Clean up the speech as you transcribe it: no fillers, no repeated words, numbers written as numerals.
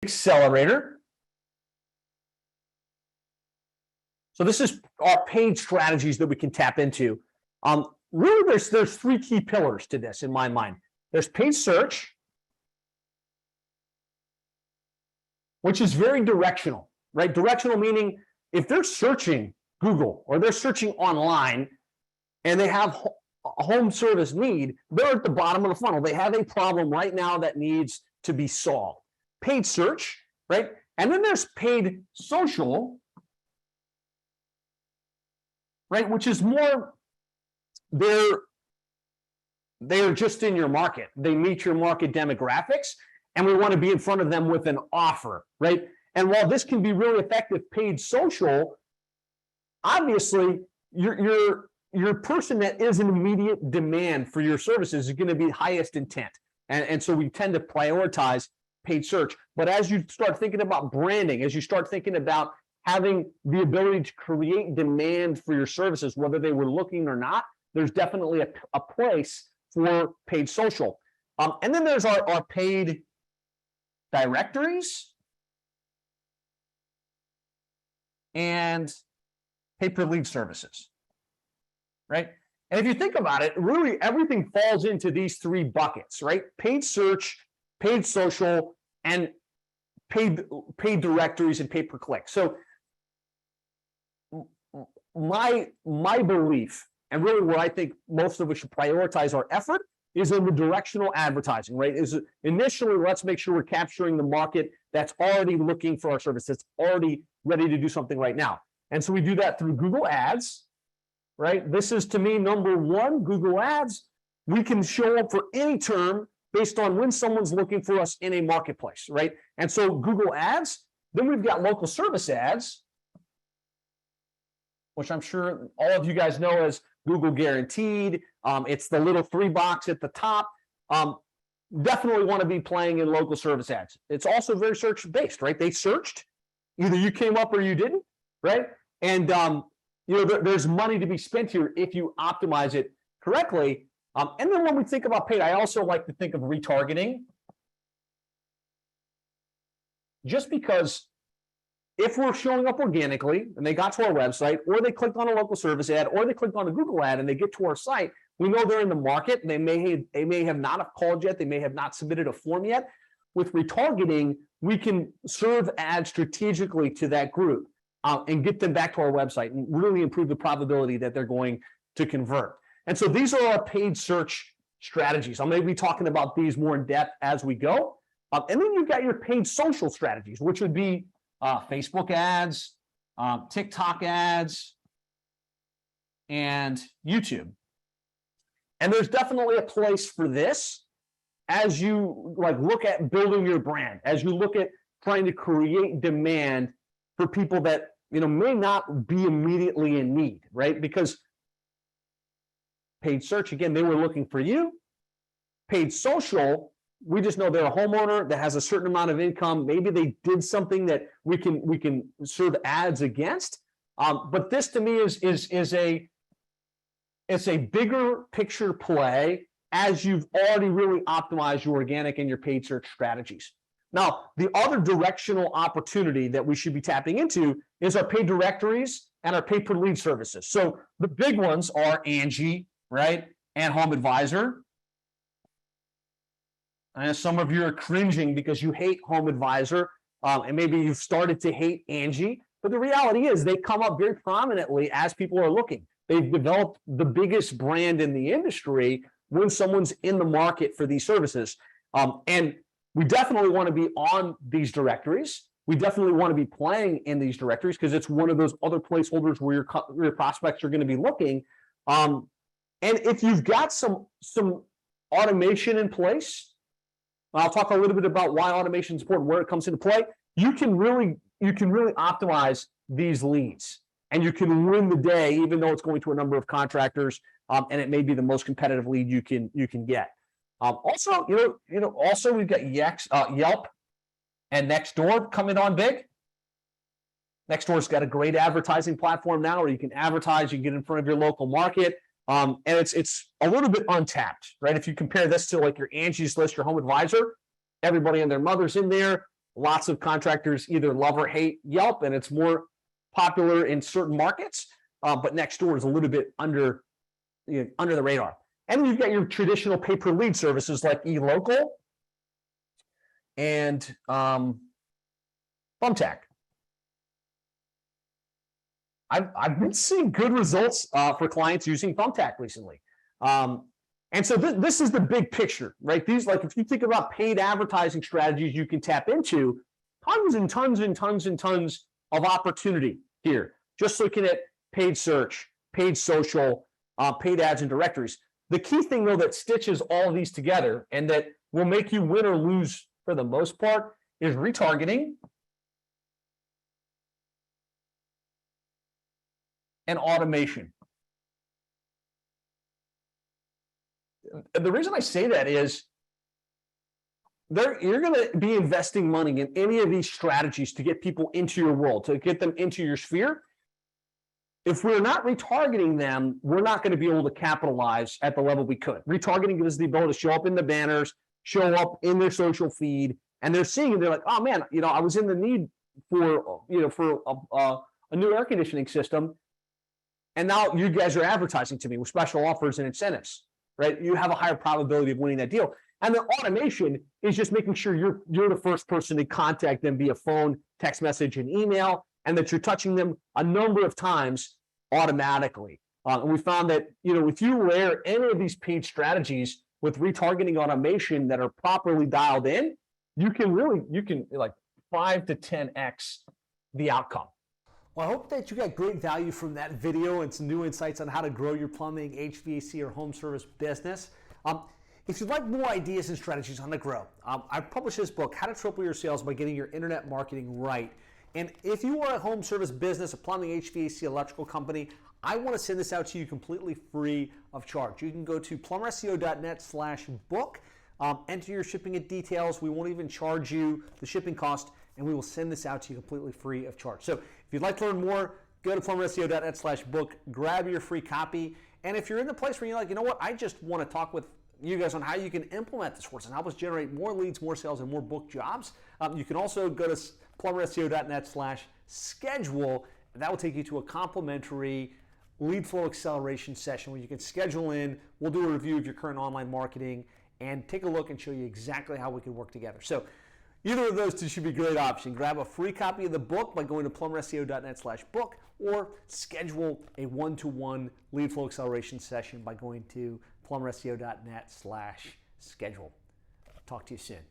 Accelerator. So this is our paid strategies that we can tap into. Really, there's three key pillars to this in my mind. There's paid search, which is very directional, right? Directional meaning if they're searching Google or they're searching online and they have a home service need, they're at the bottom of the funnel. They have a problem right now that needs to be solved. Paid search, right? And then there's paid social, right? Which is more, they're just in your market. They meet your market demographics, and we want to be in front of them with an offer, right? And while this can be really effective, paid social, obviously your person that is in immediate demand for your services is going to be highest intent. And so we tend to prioritize paid search. But as you start thinking about branding, as you start thinking about having the ability to create demand for your services, whether they were looking or not, there's definitely a place for paid social. And then there's our paid directories and pay-per-lead services, right? And if you think about it, really everything falls into these three buckets, right? Paid search, paid social, and paid directories and pay-per-click. So my belief, and really where I think most of us should prioritize our effort, is in the directional advertising, right? Is initially, let's make sure we're capturing the market that's already looking for our service, that's already ready to do something right now. And so we do that through Google Ads, right? This is, to me, number one, Google Ads. We can show up for any term based on when someone's looking for us in a marketplace, right? And so Google Ads, then we've got local service ads, which I'm sure all of you guys know as Google Guaranteed. It's the little 3 box at the top. Definitely want to be playing in local service ads. It's also very search-based, right? They searched, either you came up or you didn't, right? And there's money to be spent here if you optimize it correctly. And then when we think about paid, I also like to think of retargeting. Just because if we're showing up organically and they got to our website, or they clicked on a local service ad, or they clicked on a Google ad and they get to our site, we know they're in the market. They may have not have called yet. They may have not submitted a form yet. With retargeting, we can serve ads strategically to that group and get them back to our website and really improve the probability that they're going to convert. And so these are our paid search strategies. I'm going to be talking about these more in depth as we go. And then you've got your paid social strategies, which would be Facebook ads, TikTok ads, and YouTube. And there's definitely a place for this as you look at building your brand, as you look at trying to create demand for people that may not be immediately in need, right? Because paid search, again, they were looking for you. Paid social, we just know they're a homeowner that has a certain amount of income. Maybe they did something that we can serve ads against. But this to me is a bigger picture play as you've already really optimized your organic and your paid search strategies. Now, the other directional opportunity that we should be tapping into is our paid directories and our pay per lead services. So the big ones are Angie, right, and Home Advisor. And some of you are cringing because you hate Home Advisor, and maybe you've started to hate Angie. But the reality is they come up very prominently as people are looking. They've developed the biggest brand in the industry when someone's in the market for these services. And we definitely want to be on these directories. We definitely want to be playing in these directories because it's one of those other placeholders where your prospects are going to be looking. And if you've got some automation in place, I'll talk a little bit about why automation is important, where it comes into play. You can really optimize these leads, and you can win the day, even though it's going to a number of contractors, and it may be the most competitive lead you can get. Also, we've got Yelp and Nextdoor coming on big. Nextdoor's got a great advertising platform now, where you can advertise, you can get in front of your local market. And it's a little bit untapped, right? If you compare this to your Angie's List, your Home Advisor, everybody and their mother's in there. lots of contractors either love or hate Yelp, and it's more popular in certain markets, but Nextdoor is a little bit under the radar. And then you've got your traditional pay-per-lead services like eLocal and Thumbtack. I've been seeing good results for clients using Thumbtack recently. And so this is the big picture, right? These, like, if you think about paid advertising strategies you can tap into, tons and tons and tons and tons of opportunity here. Just looking at paid search, paid social, paid ads and directories. The key thing, though, that stitches all of these together and that will make you win or lose for the most part is retargeting and automation. The reason I say that is you're going to be investing money in any of these strategies to get people into your world, to get them into your sphere. If we're not retargeting them, we're not going to be able to capitalize at the level we could. Retargeting gives us the ability to show up in the banners, show up in their social feed, and they're seeing it. They're like, oh man, I was in the need for a new air conditioning system, and now you guys are advertising to me with special offers and incentives, right? You have a higher probability of winning that deal. And the automation is just making sure you're the first person to contact them via phone, text message, and email, and that you're touching them a number of times automatically. And we found that if you layer any of these paid strategies with retargeting automation that are properly dialed in, you can like 5 to 10x the outcome. Well, I hope that you got great value from that video and some new insights on how to grow your plumbing, HVAC, or home service business. If you'd like more ideas and strategies on the grow, I've published this book, How to Triple Your Sales by Getting Your Internet Marketing Right. And if you are a home service business, a plumbing, HVAC, electrical company, I want to send this out to you completely free of charge. You can go to plumberseo.net/book, enter your shipping and details. We won't even charge you the shipping cost, and we will send this out to you completely free of charge. So if you'd like to learn more, go to plumberseo.net/book, grab your free copy. And if you're in the place where you're like, you know what, I just want to talk with you guys on how you can implement this course and help us generate more leads, more sales, and more book jobs, you can also go to plumberseo.net/schedule. That will take you to a complimentary lead flow acceleration session where you can schedule in. We'll do a review of your current online marketing and take a look and show you exactly how we can work together. So either of those two should be a great option. Grab a free copy of the book by going to plumberseo.net/book, or schedule a one-to-one lead flow acceleration session by going to plumberseo.net/schedule. Talk to you soon.